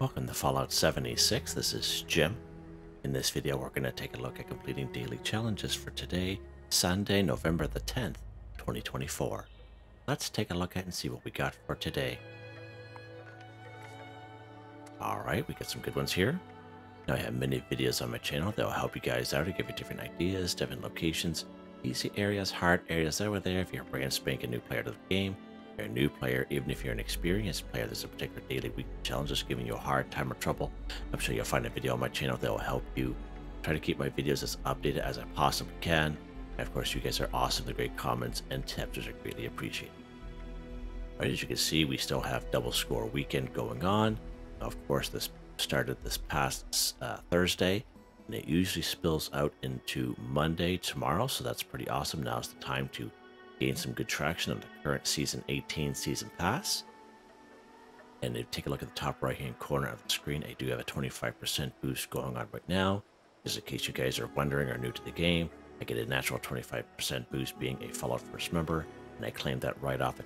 Welcome to Fallout 76. This is Jim. In this video, we're going to take a look at completing daily challenges for today, Sunday, November the 10th, 2024. Let's take a look at and see what we got for today. Alright, we got some good ones here. Now I have many videos on my channel that will help you guys out to give you different ideas, different locations, easy areas, hard areas over there if you're a brand spanking new player to the game. If you're a new player, even if you're an experienced player, there's a particular daily weekly challenge that's giving you a hard time or trouble. I'm sure you'll find a video on my channel that will help you. Try to keep my videos as updated as I possibly can. And of course, you guys are awesome. The great comments and tips are greatly appreciated. Right, as you can see, we still have double score weekend going on. Of course, this started this past Thursday, and it usually spills out into Monday tomorrow, so that's pretty awesome. Now's the time to gain some good traction on the current Season 18 Season Pass. And if you take a look at the top right hand corner of the screen, I do have a 25% boost going on right now. Just in case you guys are wondering or new to the game, I get a natural 25% boost being a Fallout First member, and I claim that right off the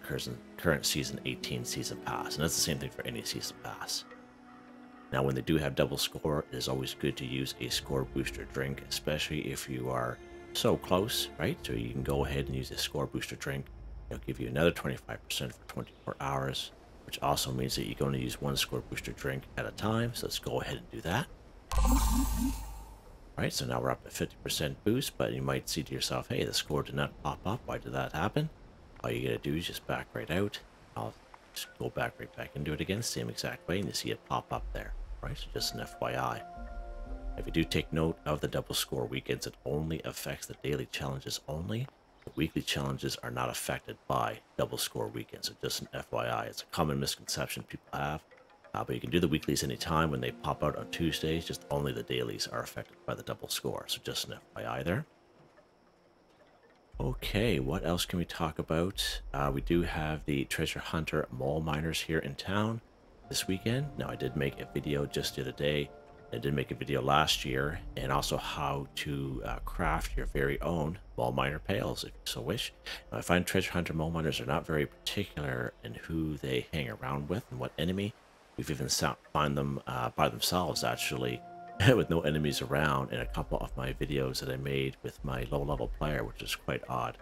current Season 18 Season Pass. And that's the same thing for any Season Pass. Now, when they do have double score, it is always good to use a score booster drink, especially if you are so close, right? So you can go ahead and use a score booster drink. It'll give you another 25% for 24 hours, which also means that you're going to use one score booster drink at a time. So let's go ahead and do that. Right, so now we're up to 50% boost, but you might see to yourself, hey, the score did not pop up. Why did that happen? All you gotta do is just back right out. I'll just go back right back and do it again, same exact way, and you see it pop up there. Right, so just an FYI. If you do take note of the double score weekends, it only affects the daily challenges only. The weekly challenges are not affected by double score weekends, so just an FYI. It's a common misconception people have, but you can do the weeklies anytime when they pop out on Tuesdays, just only the dailies are affected by the double score, so just an FYI there. Okay, what else can we talk about? We do have the treasure hunter mole miners here in town this weekend. Now, I did make a video just the other day. I did make a video last year, and also how to craft your very own mole miner pails, if you so wish. Now, I find treasure hunter mole miners are not very particular in who they hang around with and what enemy. We've even found them by themselves, actually, with no enemies around in a couple of my videos that I made with my low-level player, which is quite odd.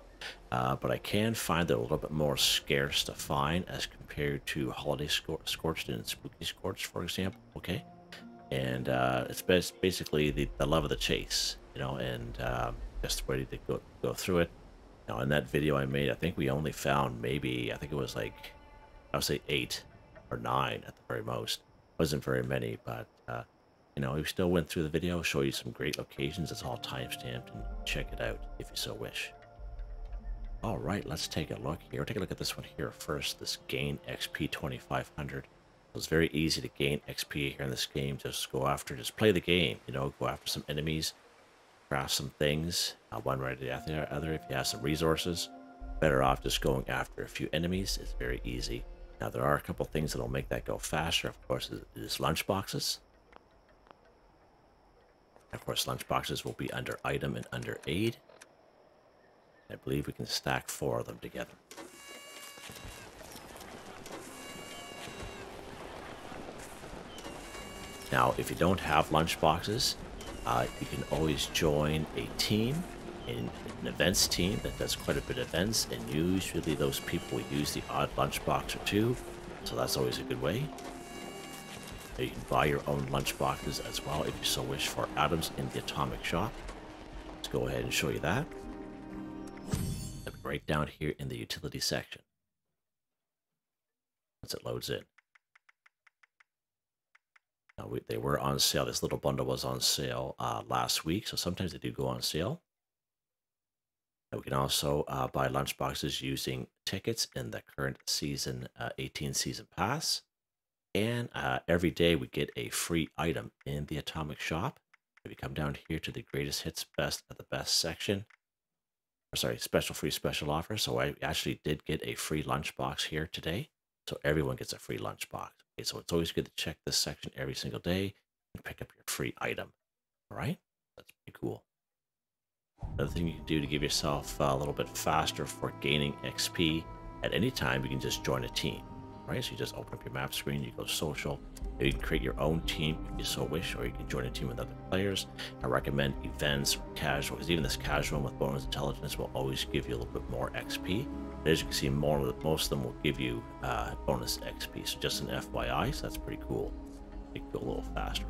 But I can find it a little bit more scarce to find as compared to Holiday Scorched and Spooky Scorched, for example, okay? And it's basically the love of the chase, you know, and just ready to go through it. Now, in that video I made, I think we only found maybe, I think it was like, I would say 8 or 9 at the very most. Wasn't very many, but, you know, we still went through the video, show you some great locations. It's all time-stamped, and check it out if you so wish. All right, let's take a look here. Take a look at this one here first, this Gain XP 2500. It's very easy to gain XP here in this game. Just play the game, you know, go after some enemies, craft some things, one right after the other. If you have some resources, better off just going after a few enemies. It's very easy. Now, there are a couple things that will make that go faster. Of course, is lunchboxes. Of course, lunchboxes will be under item and under aid. I believe we can stack 4 of them together. Now, if you don't have lunchboxes, you can always join a team, an events team that does quite a bit of events, and usually those people will use the odd lunchbox or 2, so that's always a good way. You can buy your own lunchboxes as well if you so wish for items in the atomic shop. Let's go ahead and show you that. Right down here in the utility section once it loads in. Now, they were on sale. This little bundle was on sale last week, so sometimes they do go on sale. And we can also buy lunchboxes using tickets in the current Season 18 Season Pass. And every day we get a free item in the atomic shop. If you come down here to the greatest hits, best of the best section, sorry, special free special offer. So I actually did get a free lunchbox here today. So everyone gets a free lunchbox. Okay, so it's always good to check this section every single day and pick up your free item. All right, that's pretty cool. Another thing you can do to give yourself a little bit faster for gaining XP at any time, you can just join a team. right? So you just open up your map screen, you go social. You can create your own team if you so wish, or you can join a team with other players. I recommend events, casual, because even this casual one with bonus intelligence will always give you a little bit more XP. But as you can see, most of them will give you bonus XP. So just an FYI, so that's pretty cool. It can go a little faster.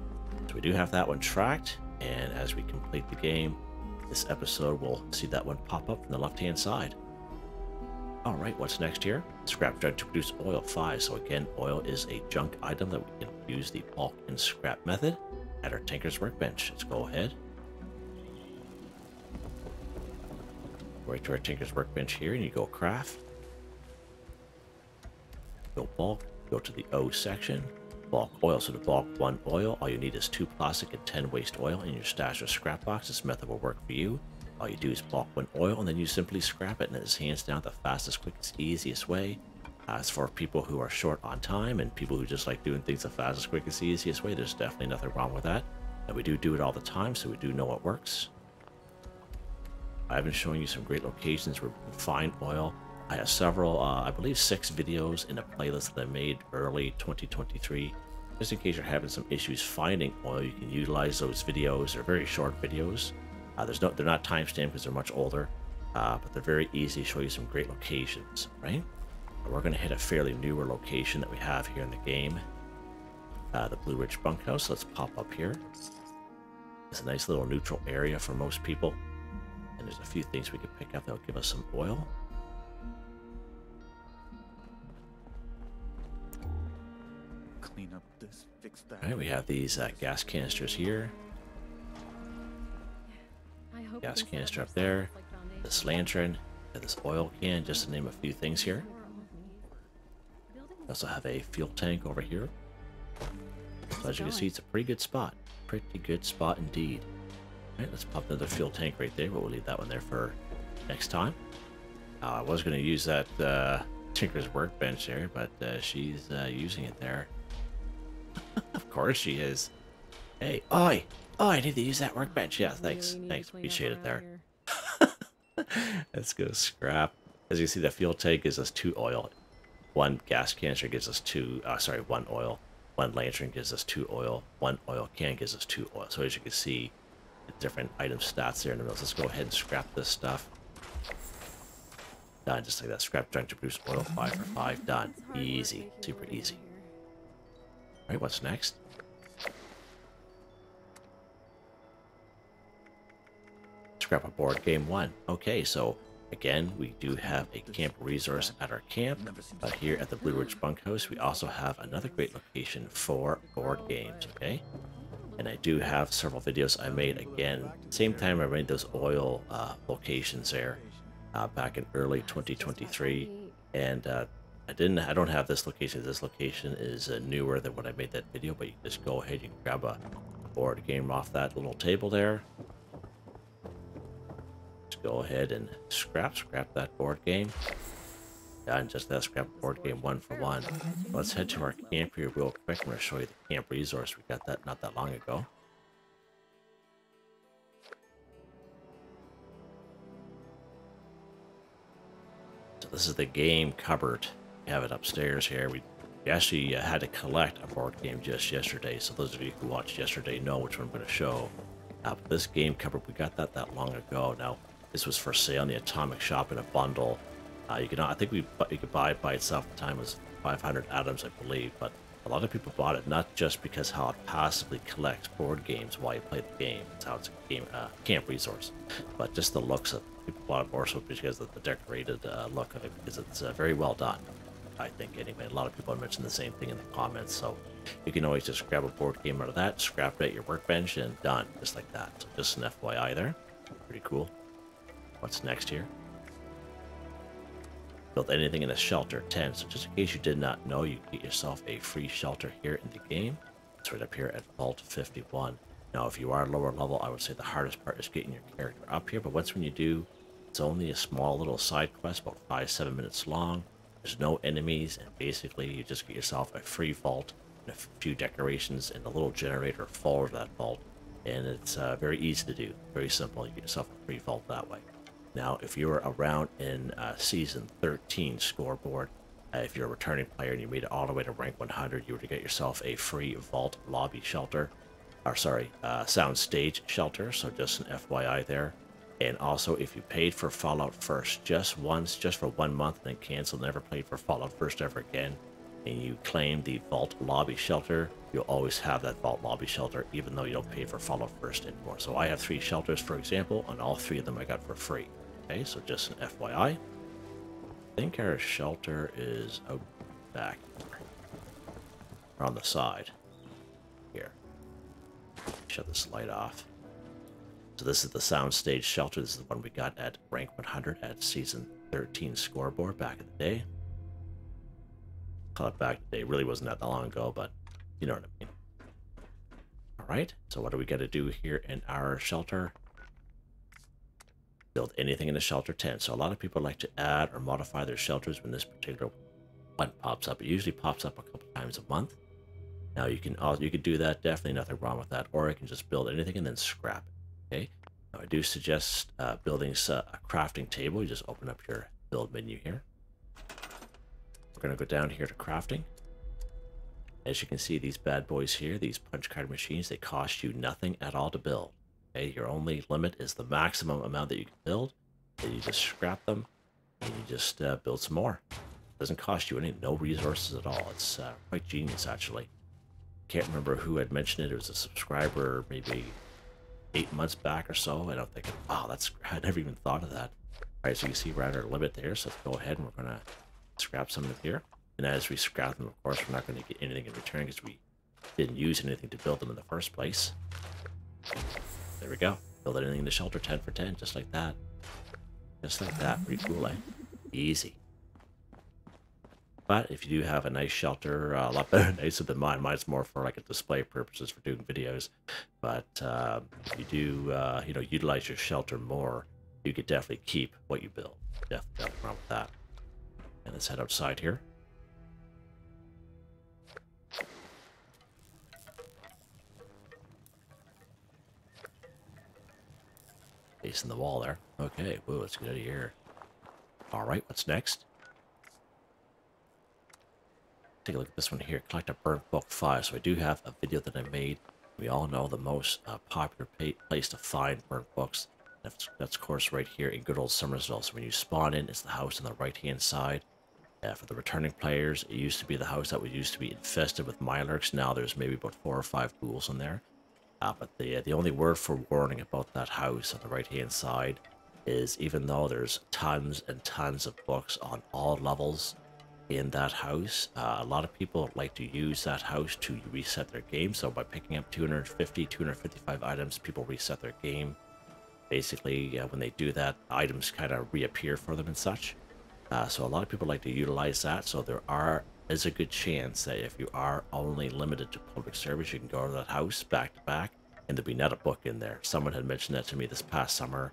So we do have that one tracked, and as we complete the game, this episode will see that one pop up from the left-hand side. All right, what's next here? Scrap junk to produce oil 5. So again, oil is a junk item that we can use the bulk and scrap method at our Tinker's Workbench. Let's go ahead. Right to our Tinker's Workbench here, and you go craft. Go bulk, go to the O section. Bulk oil, so to bulk 1 oil, all you need is 2 plastic and 10 waste oil in your stash or scrap box. This method will work for you. All you do is bulk 1 oil, and then you simply scrap it, and it is hands down the fastest, quickest, easiest way. As for people who are short on time and people who just like doing things the fastest, quickest, easiest way, there's definitely nothing wrong with that. And we do it all the time, so we do know what works. I've been showing you some great locations where we can find oil. I have several, I believe 6 videos in a playlist that I made early 2023. Just in case you're having some issues finding oil, you can utilize those videos. They're very short videos. They're not timestamped because they're much older, but they're very easy to show you some great locations, right? We're going to hit a fairly newer location that we have here in the game, the Blue Ridge Bunkhouse. Let's pop up here. It's a nice little neutral area for most people, and there's a few things we can pick up that will give us some oil. Clean up this, fix that. All right, we have these gas canisters here. Gas canister up there, this lantern, and this oil can, just to name a few things here. We also have a fuel tank over here. So as you can see, it's a pretty good spot. Pretty good spot indeed. All right, let's pop another fuel tank right there, but we'll leave that one there for next time. I was going to use that Tinker's Workbench there, but she's using it there. Of course she is. Hey, oi! Oh, I need to use that workbench. Yeah, thanks. Thanks. Appreciate it there. Let's go scrap. As you can see, the fuel tank gives us 2 oil. 1 gas canister gives us 1 oil. 1 lantern gives us 2 oil. 1 oil can gives us 2 oil. So as you can see, the different item stats there in the middle. Let's go ahead and scrap this stuff. Done. Just like that. Scrap junk to produce oil 5 for 5. Done. Easy. Super easy. All right, what's next? Scrap a board game 1. Okay, so again, we do have a camp resource at our camp, but here at the Blue Ridge Bunkhouse, we also have another great location for board games, okay? And I do have several videos I made, again, same time I made those oil locations there back in early 2023, and I don't have this location. This location is newer than when I made that video, but you can just go ahead and grab a board game off that little table there. Go ahead and scrap that board game. Yeah, and just that scrap board game 1 for 1. Let's head to our camp here real quick. I'm going to show you the camp resource. We got that not that long ago. So this is the game cupboard. We have it upstairs here. We actually had to collect a board game just yesterday. So those of you who watched yesterday know which one I'm going to show. But this game cupboard, we got that long ago. Now, this was for sale in the Atomic Shop in a bundle. You could buy it by itself. The time was 500 atoms, I believe. But a lot of people bought it not just because how it passively collects board games while you play the game. It's how it's a game camp resource, but just the looks of it. People bought it more so because of the decorated look of it, because it's very well done. I think anyway. A lot of people mentioned the same thing in the comments. So you can always just grab a board game out of that, scrap it at your workbench, and done, just like that. So just an FYI there. Pretty cool. What's next here? Build anything in a shelter 10. So just in case you did not know, you get yourself a free shelter here in the game. It's right up here at Vault 51. Now, if you are lower level, I would say the hardest part is getting your character up here. But once when you do, it's only a small little side quest, about 5-7 minutes long. There's no enemies, and basically you just get yourself a free vault and a few decorations and a little generator for that vault. And it's very easy to do. Very simple. You get yourself a free vault that way. Now, if you were around in Season 13 scoreboard, If you're a returning player and you made it all the way to rank 100, you were to get yourself a free vault lobby shelter, or sorry, sound stage shelter. So just an FYI there. And also, if you paid for Fallout First just once, just for 1 month, and then canceled, never played for Fallout First ever again, and you claim the vault lobby shelter, you'll always have that vault lobby shelter, even though you don't pay for Fallout First anymore. So I have 3 shelters, for example, and all 3 of them I got for free. Okay, so just an FYI. I think our shelter is out back here, or on the side here. Shut this light off. So this is the soundstage shelter. This is the one we got at rank 100 at season 13 scoreboard back in the day. Call it back in the day. It really wasn't that long ago, but you know what I mean. All right. So what do we got to do here in our shelter? Build anything in the shelter tent. So a lot of people like to add or modify their shelters when this particular one pops up. It usually pops up a couple times a month. Now you can do that. Definitely nothing wrong with that. Or you can just build anything and then scrap it. Okay, now I do suggest building a crafting table. You just open up your build menu here. We're going to go down here to crafting. As you can see, these bad boys here, these punch card machines, they cost you nothing at all to build. Okay, your only limit is the maximum amount that you can build. Then you just scrap them and you just build some more. It doesn't cost you no resources at all. It's quite genius, actually. Can't remember who had mentioned it. It was a subscriber, maybe 8 months back or so, and I'm thinking, wow, I never even thought of that. All right, so you see we're at our limit there, so let's go ahead and we're going to scrap some of here. And as we scrap them, of course, we're not going to get anything in return because we didn't use anything to build them in the first place. There we go. Build anything in the shelter 10 for 10, just like that. Just like that. Pretty cool, eh? Easy. But if you do have a nice shelter, a lot better, nicer than mine. Mine's more for like a display purposes for doing videos. But if you do, utilize your shelter more, you could definitely keep what you build. Definitely nothing wrong with that. And let's head outside here. Facing the wall there. Okay, whoa, let's get out of here. All right, what's next? Take a look at this one here. Collect a burnt book 5. So I do have a video that I made. We all know the most popular place to find burnt books. That's of course right here in good old Somersville. So when you spawn in, it's the house on the right hand side. For the returning players, it used to be the house that used to be infested with Mirelurks. Now there's maybe about 4 or 5 ghouls in there. But the only word for warning about that house on the right hand side is, even though there's tons and tons of books on all levels in that house, a lot of people like to use that house to reset their game. So by picking up 255 items, people reset their game. Basically, when they do that, items kind of reappear for them and such. So a lot of people like to utilize that. So is a good chance that if you are only limited to public service, you can go to that house back to back and there'll be not a book in there. Someone had mentioned that to me this past summer,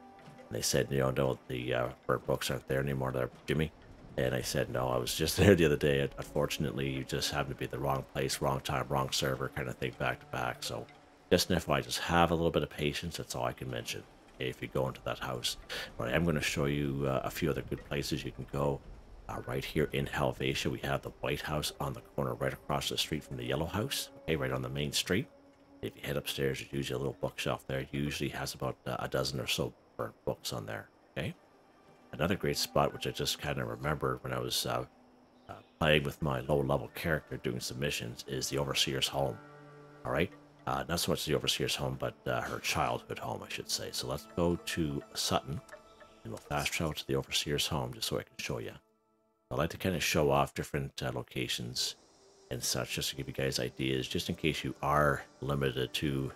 and they said, no, the burnt books aren't there anymore. They're Jimmy. And I said, no, I was just there the other day. Unfortunately, you just happened to be at the wrong place, wrong time, wrong server kind of thing back to back. So just an FYI, just have a little bit of patience. That's all I can mention if you go into that house. But I am going to show you a few other good places you can go. Right here in Helvetia, we have the White House on the corner right across the street from the Yellow House. Okay, right on the main street. If you head upstairs, there's usually a little bookshelf there. It usually has about a dozen or so burnt books on there. Okay. Another great spot, which I just kind of remembered when I was playing with my low-level character doing submissions, is the Overseer's home. All right. Not so much the Overseer's home, but her childhood home, I should say. So let's go to Sutton, and we'll fast travel to the Overseer's home just so I can show you. I like to kind of show off different locations and such, just to give you guys ideas, just in case you are limited to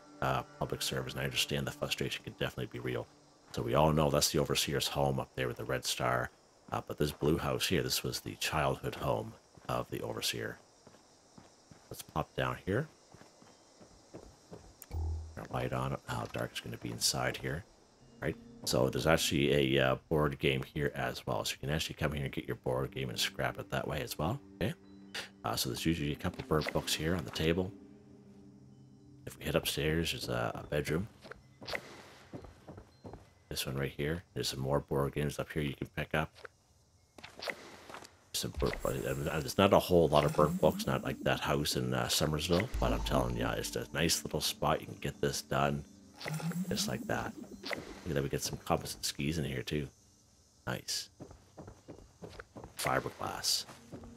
public service. And I understand the frustration can definitely be real. So we all know that's the Overseer's home up there with the red star. But this blue house here, this was the childhood home of the Overseer. Let's pop down here. Our light on it. How dark it's going to be inside here. Right? So there's actually a board game here as well. So you can actually come here and get your board game and scrap it that way as well. Okay. So there's usually a couple burnt books here on the table. If we head upstairs, there's a bedroom. This one right here. There's some more board games up here you can pick up. some burnt books. It's not a whole lot of burnt books, not like that house in Summersville, but I'm telling you, it's a nice little spot. You can get this done just like that. Look at that, we get some composite skis in here too. Nice. Fiberglass.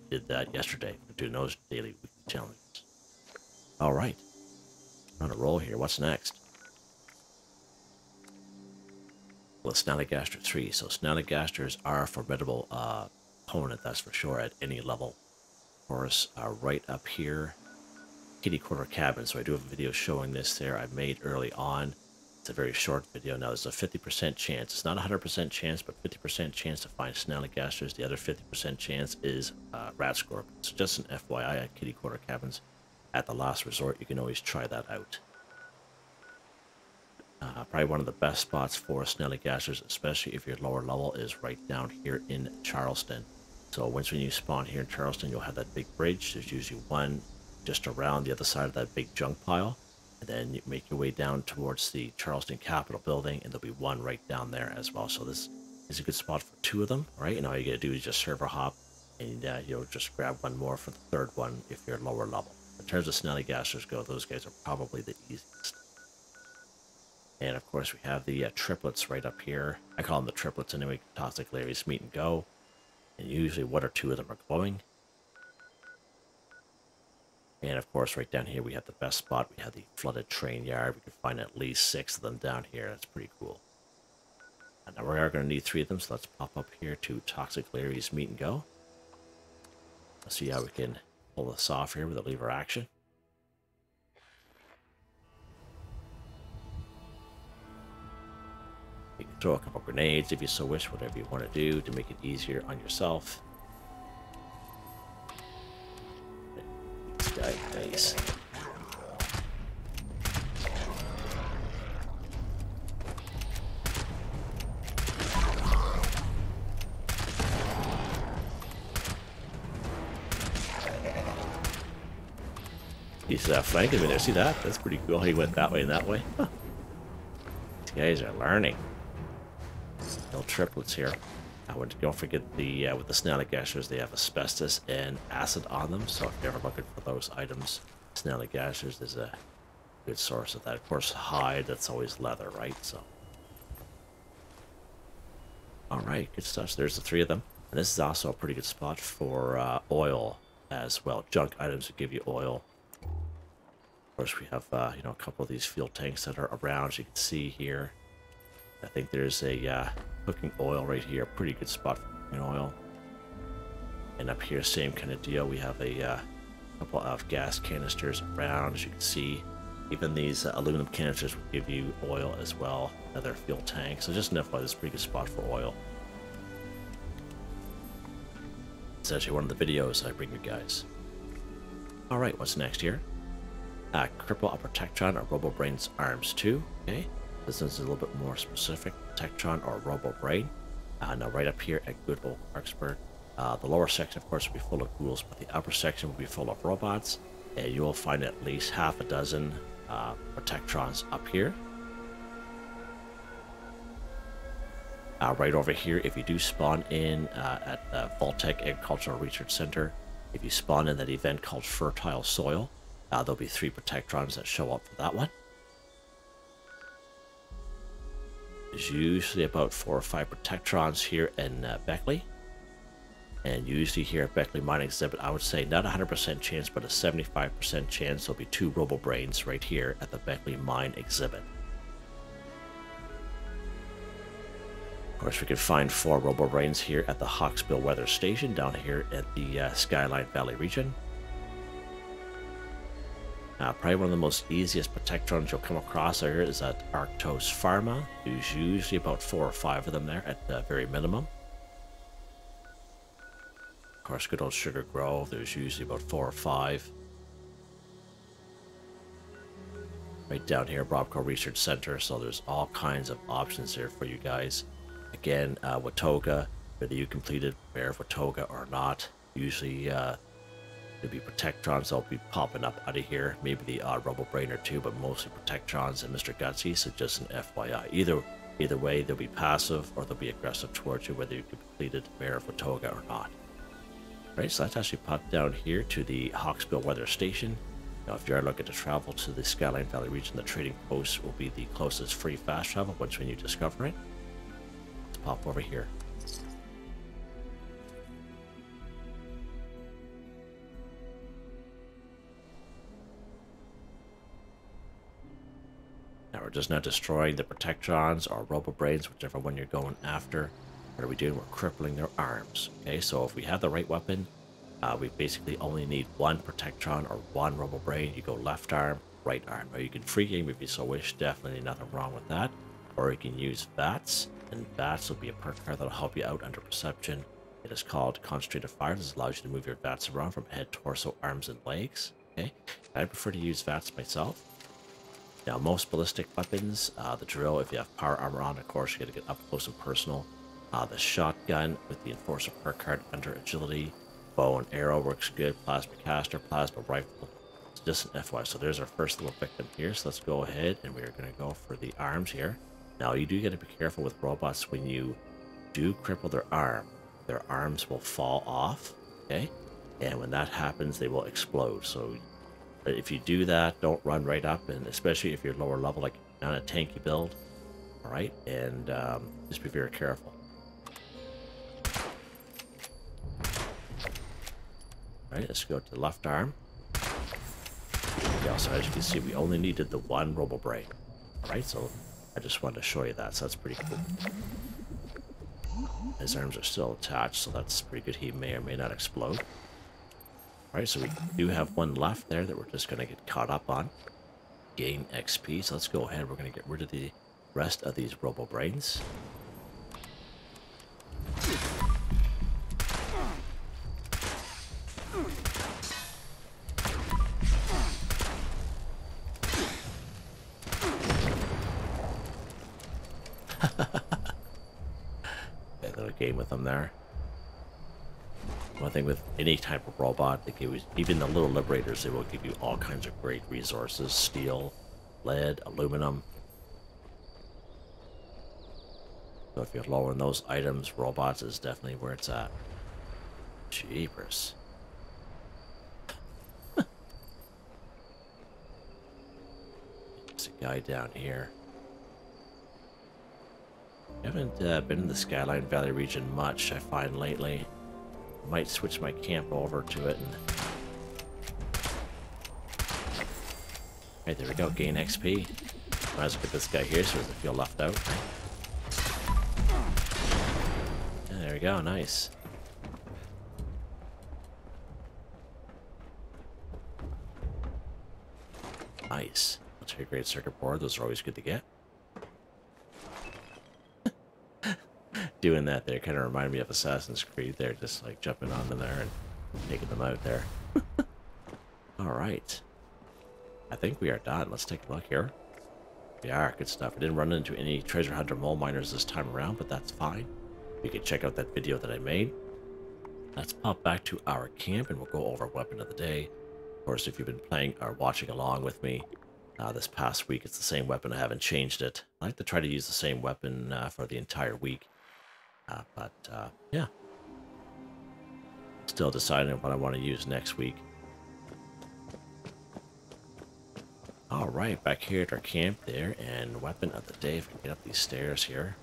Did that yesterday. We're doing those daily challenges. All right. On a roll here. What's next? Well, Snallygaster 3. So Snallygasters are a formidable opponent, that's for sure, at any level. Of course, right up here, kitty corner cabin. So I do have a video showing this there I made early on. It's a very short video. Now, there's a 50% chance. It's not a 100% chance, but 50% chance to find Snallygasters. The other 50% chance is rat scorpions. So just an FYI at kitty corner cabins. At the last resort, you can always try that out. Probably one of the best spots for Snallygasters, especially if your lower level, is right down here in Charleston. So once when you spawn here in Charleston, you'll have that big bridge. There's usually one just around the other side of that big junk pile. And then you make your way down towards the Charleston Capitol building, and there'll be one right down there as well. So this is a good spot for two of them, right? And all you gotta do is just server hop, and you'll just grab one more for the third one if you're lower level. In terms of Snallygasters go, those guys are probably the easiest. And of course, we have the triplets right up here. I call them the triplets anyway. ArtisticallyArranged, Meet and Go. And usually one or two of them are glowing. And of course, right down here, we have the best spot. We have the flooded train yard. We can find at least 6 of them down here. That's pretty cool. And now we are going to need 3 of them, so let's pop up here to ArtisticallyArranged, Meet and Go. Let's see how we can pull this off here with a lever action. You can throw a couple grenades if you so wish, whatever you want to do to make it easier on yourself. Nice. He's flanking me there. See that? That's pretty cool. He went that way and that way. Huh. These guys are learning. No triplets here. Don't forget the with the Snallygasters, they have asbestos and acid on them. So if you're ever looking for those items, Snallygasters is a good source of that. Of course, hide, that's always leather, right? So, all right, good stuff. So there's the 3 of them, and this is also a pretty good spot for oil as well. Junk items that give you oil. Of course, we have you know, a couple of these fuel tanks that are around. As you can see here, I think there's a cooking oil right here. Pretty good spot for cooking oil. And up here, same kind of deal. We have a couple of gas canisters around. As you can see, even these aluminum canisters will give you oil as well. Another fuel tank. So just enough, this is a pretty good spot for oil. It's actually one of the videos I bring you guys. All right, what's next here? Cripple, a Protectron, or Robobrain's Arms 2. Okay. This is a little bit more specific, Protectron or Robobrain. Now right up here at good old Clarksburg, the lower section of course will be full of ghouls, but the upper section will be full of robots, and you will find at least half a dozen Protectrons up here. Right over here, if you do spawn in at Voltech Agricultural Research Center, if you spawn in that event called Fertile Soil, there'll be 3 Protectrons that show up for that one. There's usually about 4 or 5 Protectrons here in Beckley. And usually here at Beckley Mine Exhibit, I would say not a 100% chance, but a 75% chance there'll be 2 Robobrains right here at the Beckley Mine Exhibit. Of course, we can find 4 Robobrains here at the Hawksbill Weather Station down here at the Skyline Valley region. Probably one of the most easiest Protectrons you'll come across here is at Arctos Pharma. There's usually about 4 or 5 of them there at the very minimum. Of course, good old Sugar Grove, there's usually about 4 or 5. Right down here, Robco Research Center, so there's all kinds of options here for you guys. Again, Watoga, whether you completed Bear of Watoga or not, usually there'll be Protectrons that'll be popping up out of here. Maybe the odd Robobrain or 2, but mostly Protectrons and Mr. Gutsy, so just an FYI. Either way, they'll be passive or they'll be aggressive towards you, whether you completed Bear of Watoga or not. Right, so let's actually pop down here to the Hawksbill Weather Station. Now, if you are looking to travel to the Skyline Valley region, the trading post will be the closest free fast travel once when you discover it. Let's pop over here. Now we're just not destroying the Protectrons or Robobrains, whichever one you're going after. What are we doing? We're crippling their arms. Okay, so if we have the right weapon, we basically only need one Protectron or one Robobrain. You go left arm, right arm. Or you can free game if you so wish. Definitely nothing wrong with that. Or you can use VATS, and VATS will be a perk card that'll help you out under Perception. It is called Concentrated Fire. This allows you to move your VATS around from head, torso, arms, and legs. Okay, I prefer to use VATS myself. Now, most ballistic weapons, the drill, if you have power armor on, of course, you're going to get up close and personal. The shotgun with the Enforcer perk card under agility. Bow and arrow works good. Plasma caster, plasma rifle. It's just an FY. So there's our first little victim here. So let's go ahead and we're going to go for the arms here. Now, you do got to be careful with robots. When you do cripple their arms will fall off. Okay? And when that happens, they will explode. So if you do that, don't run right up, and especially if you're lower level, like on a tanky build. All right, and just be very careful. All right, let's go to the left arm. Okay, so as you can see, we only needed the one Robobrain. All right, so I just wanted to show you that, so that's pretty cool. His arms are still attached, so that's pretty good. He may or may not explode. Alright, so we do have one left there that we're just going to get caught up on. Gain XP, so let's go ahead. We're going to get rid of the rest of these Robobrains. A little game with them there. One thing with any type of robot, they give you, even the little liberators, they will give you all kinds of great resources: steel, lead, aluminum. So if you're lowering those items, robots is definitely where it's at. Jeepers. There's a guy down here. I haven't been in the Skyline Valley region much, I find, lately. Might switch my camp over to it. And... Right, there we go. Gain XP. Might as well get this guy here so he doesn't feel left out. Yeah, there we go. Nice. Nice. I'll take a great circuit board. Those are always good to get. Doing that there kind of reminded me of Assassin's Creed there, just like jumping onto there and taking them out there. Alright. I think we are done. Let's take a look here. We are. Good stuff. I didn't run into any treasure hunter mole miners this time around, but that's fine. You can check out that video that I made. Let's pop back to our camp and we'll go over weapon of the day. Of course, if you've been playing or watching along with me this past week, it's the same weapon. I haven't changed it. I like to try to use the same weapon for the entire week. Yeah. Still deciding what I want to use next week. Alright, back here at our camp there, and weapon of the day, if we can get up these stairs here.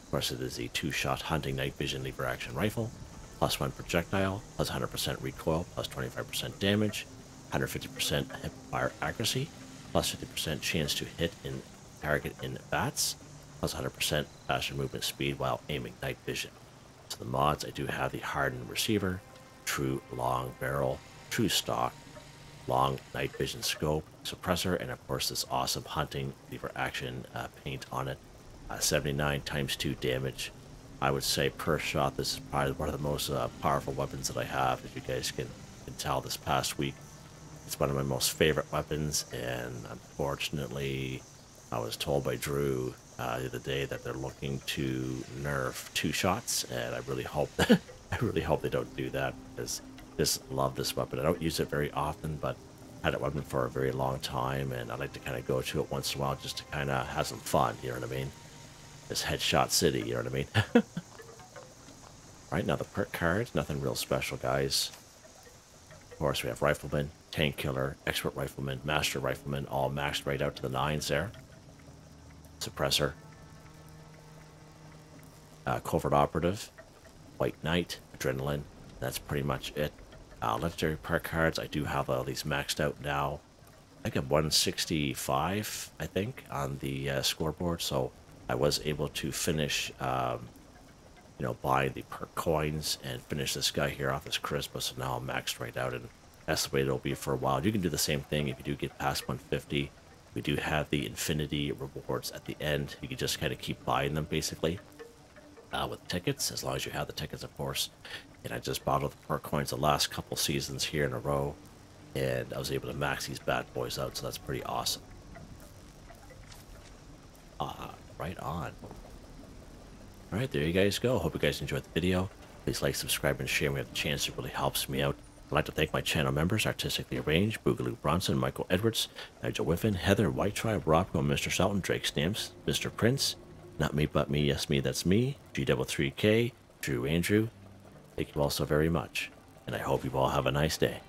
Of course, it is the 2-shot hunting night vision lever action rifle. +1 projectile, plus 100% recoil, plus 25% damage, 150% hip fire accuracy, plus 50% chance to hit in target in VATS, plus 100% faster movement speed while aiming night vision. So the mods, I do have the hardened receiver, true long barrel, true stock, long night vision scope, suppressor, and of course this awesome hunting lever action paint on it. 79 times 2 damage. I would say per shot this is probably one of the most powerful weapons that I have, as you guys can tell this past week. It's one of my most favorite weapons, and unfortunately I was told by Drew the other day that they're looking to nerf 2 shots, and I really hope that I really hope they don't do that, because I just love this weapon. I don't use it very often, but I had that weapon for a very long time, and I like to kind of go to it once in a while just to kind of have some fun, you know what I mean? This Headshot City, you know what I mean? Right, now the perk cards, nothing real special, guys. Of course, we have Rifleman, Tank Killer, Expert Rifleman, Master Rifleman, all maxed right out to the 9s there. Suppressor. Covert Operative, White Knight, Adrenaline. That's pretty much it. Legendary perk cards, I do have all these maxed out now. I got 165, I think, on the scoreboard, so I was able to finish, you know, buying the perk coins and finish this guy here off as Charisma, so now I'm maxed right out, and that's the way it'll be for a while. You can do the same thing if you do get past 150. We do have the infinity rewards at the end. You can just kind of keep buying them, basically, with tickets, as long as you have the tickets, of course. And I just bought all the perk coins the last couple seasons here in a row, and I was able to max these bad boys out, so that's pretty awesome. Right on. Alright, there you guys go. Hope you guys enjoyed the video. Please like, subscribe, and share when you have the chance. It really helps me out. I'd like to thank my channel members, Artistically Arranged, Boogaloo Bronson, Michael Edwards, Nigel Wiffen, Heather, Whitetribe, Robco, Mr. Shelton, Drake Stamps, Mr.Prince, NotMeButMeYesMeThatsMe, G3K, Drew Andrew. Thank you all so very much, and I hope you all have a nice day.